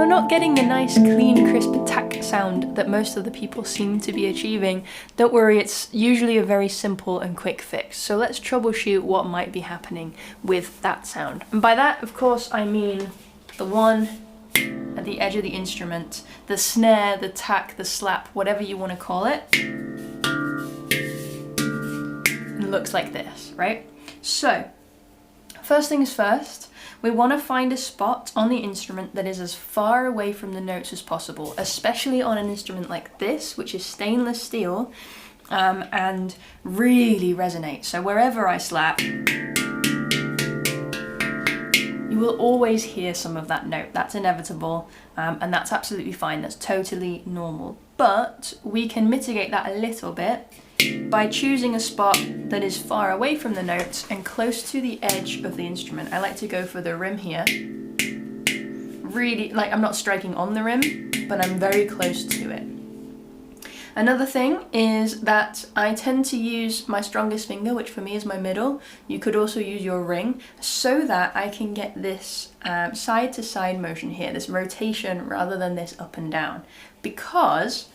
you're not getting the nice, clean, crisp tack sound that most of the people seem to be achieving, don't worry, it's usually a very simple and quick fix. So let's troubleshoot what might be happening with that sound. And by that, of course, I mean the one at the edge of the instrument, the snare, the tack, the slap, whatever you want to call it. It looks like this, right? So, first things first, we want to find a spot on the instrument that is as far away from the notes as possible, especially on an instrument like this, which is stainless steel, and really resonates. So wherever I slap, you will always hear some of that note. That's inevitable, and that's absolutely fine. That's totally normal. But we can mitigate that a little bit by choosing a spot that is far away from the notes and close to the edge of the instrument. I like to go for the rim here. Really, like, I'm not striking on the rim, but I'm very close to it. Another thing is that I tend to use my strongest finger, which for me is my middle. You could also use your ring, so that I can get this side to side motion here, this rotation rather than this up and down. Because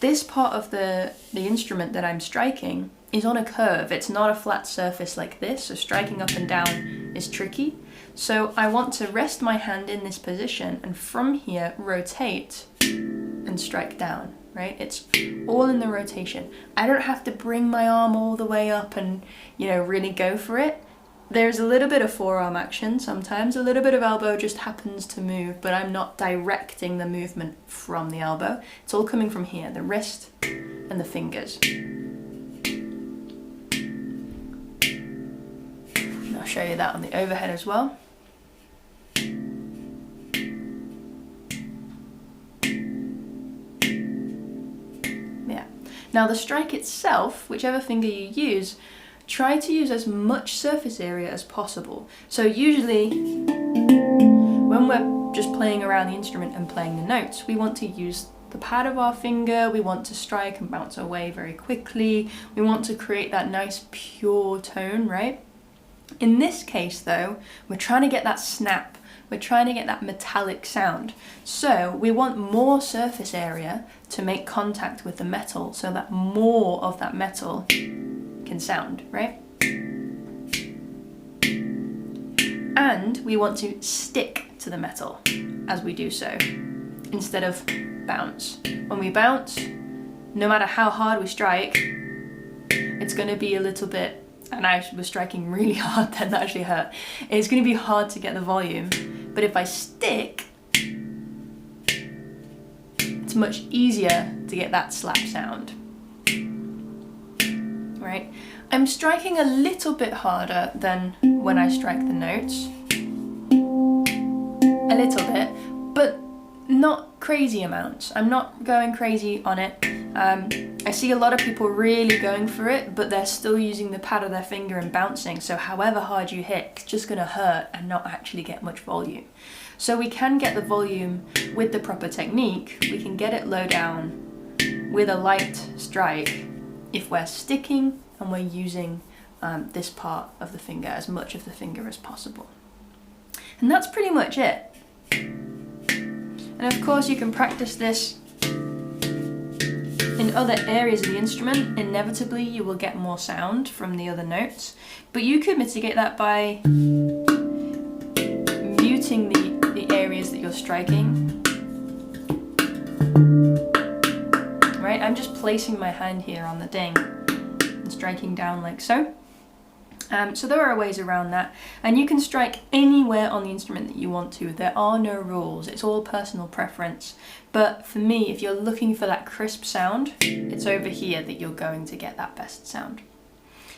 this part of the instrument that I'm striking is on a curve. It's not a flat surface like this, so striking up and down is tricky. So I want to rest my hand in this position and from here rotate and strike down, right? It's all in the rotation. I don't have to bring my arm all the way up and, you know, really go for it. There's a little bit of forearm action sometimes, a little bit of elbow just happens to move, but I'm not directing the movement from the elbow. It's all coming from here, the wrist and the fingers. And I'll show you that on the overhead as well. Yeah. Now the strike itself, whichever finger you use, try to use as much surface area as possible. So usually, when we're just playing around the instrument and playing the notes, we want to use the pad of our finger, we want to strike and bounce away very quickly, we want to create that nice pure tone, right? In this case though, we're trying to get that snap, we're trying to get that metallic sound. So we want more surface area to make contact with the metal so that more of that metal can sound, right? And we want to stick to the metal as we do so, instead of bounce. When we bounce, no matter how hard we strike, it's going to be a little bit, and I was striking really hard, that actually hurt. It's going to be hard to get the volume, but if I stick, it's much easier to get that slap sound. Right? I'm striking a little bit harder than when I strike the notes. A little bit, but not crazy amounts. I'm not going crazy on it. I see a lot of people really going for it, but they're still using the pad of their finger and bouncing, so however hard you hit, it's just going to hurt and not actually get much volume. So we can get the volume with the proper technique. We can get it low down with a light strike if we're sticking and we're using this part of the finger, as much of the finger as possible. And that's pretty much it. And of course you can practice this in other areas of the instrument. Inevitably you will get more sound from the other notes, but you could mitigate that by muting the areas that you're striking. Right, I'm just placing my hand here on the ding and striking down like so. So there are ways around that, and you can strike anywhere on the instrument that you want to. There are no rules, it's all personal preference. But for me, if you're looking for that crisp sound, it's over here that you're going to get that best sound.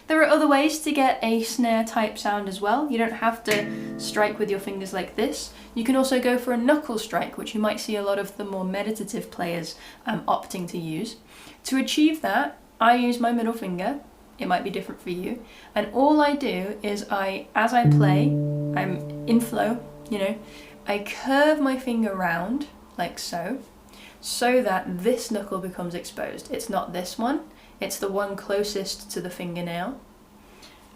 There are other ways to get a snare type sound as well. You don't have to strike with your fingers like this. You can also go for a knuckle strike, which you might see a lot of the more meditative players opting to use. To achieve that, I use my middle finger. It might be different for you. And all I do is as I play, I'm in flow, you know, I curve my finger round like so that this knuckle becomes exposed. It's not this one, it's the one closest to the fingernail.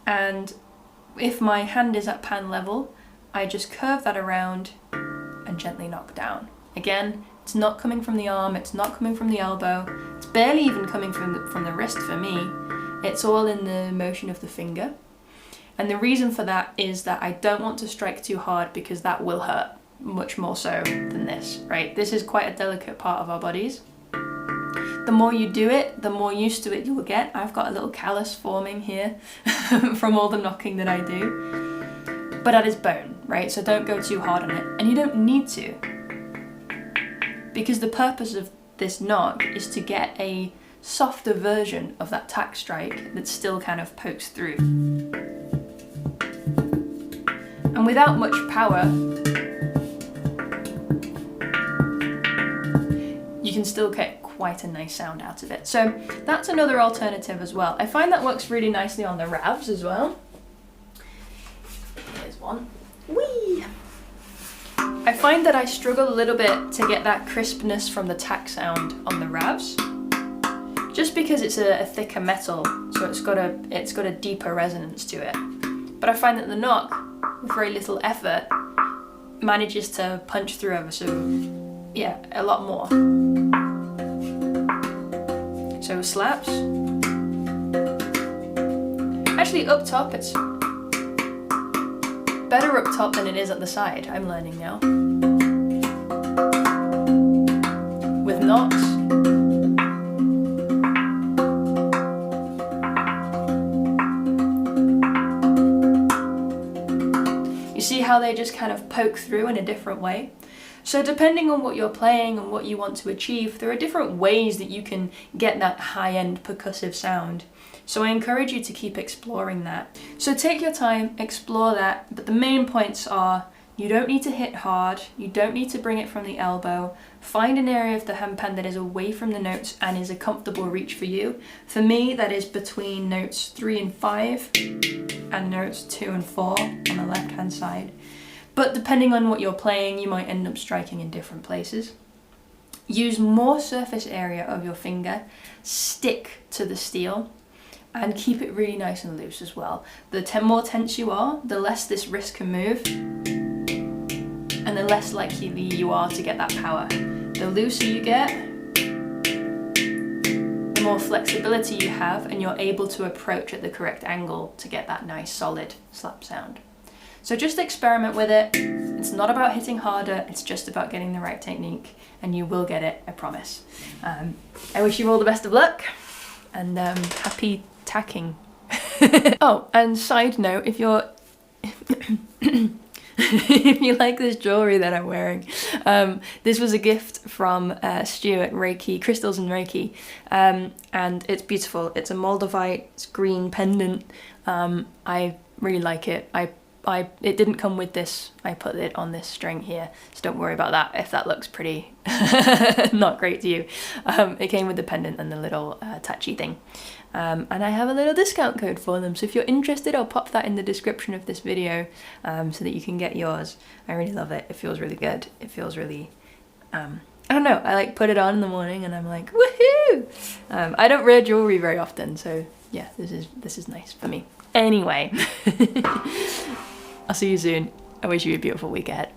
And if my hand is at pan level, I just curve that around and gently knock down. Again, it's not coming from the arm, it's not coming from the elbow, it's barely even coming from the wrist for me. It's all in the motion of the finger. And the reason for that is that I don't want to strike too hard because that will hurt much more so than this, right? This is quite a delicate part of our bodies. The more you do it, the more used to it you will get. I've got a little callus forming here from all the knocking that I do. But that is bone, right? So don't go too hard on it. And you don't need to. Because the purpose of this knock is to get a softer version of that tack strike that still kind of pokes through. And without much power, you can still get quite a nice sound out of it. So that's another alternative as well. I find that works really nicely on the RAVs as well. Here's one. Whee! I find that I struggle a little bit to get that crispness from the tack sound on the RAVs, just because it's a thicker metal, so it's got a deeper resonance to it. But I find that the knock, with very little effort, manages to punch through ever so, yeah, a lot more. So slaps. Actually, up top it's better up top than it is at the side, I'm learning now. With knocks. You see how they just kind of poke through in a different way? So depending on what you're playing and what you want to achieve, there are different ways that you can get that high-end percussive sound. So I encourage you to keep exploring that. So take your time, explore that, but the main points are you don't need to hit hard, you don't need to bring it from the elbow, find an area of the handpan that is away from the notes and is a comfortable reach for you. For me, that is between notes 3 and 5 and notes 2 and 4 on the left-hand side. But depending on what you're playing, you might end up striking in different places. Use more surface area of your finger, stick to the steel, and keep it really nice and loose as well. The more tense you are, the less this wrist can move, and the less likely you are to get that power. The looser you get, the more flexibility you have, and you're able to approach at the correct angle to get that nice solid slap sound. So just experiment with it. It's not about hitting harder, it's just about getting the right technique, and you will get it, I promise. I wish you all the best of luck, and happy tacking. Oh, and side note, if you're if you like this jewellery that I'm wearing, this was a gift from Stu at Reiki, Crystals and Reiki, and it's beautiful. It's a Moldavite, it's green pendant. I really like it. It didn't come with this, I put it on this string here, so don't worry about that if that looks pretty not great to you. It came with the pendant and the little touchy thing. And I have a little discount code for them, so if you're interested, I'll pop that in the description of this video so that you can get yours. I really love it. It feels really good. It feels really, I don't know, I like put it on in the morning and I'm like, woohoo! I don't wear jewelry very often, so yeah, this is nice for me. Anyway, I'll see you soon. I wish you a beautiful week ahead.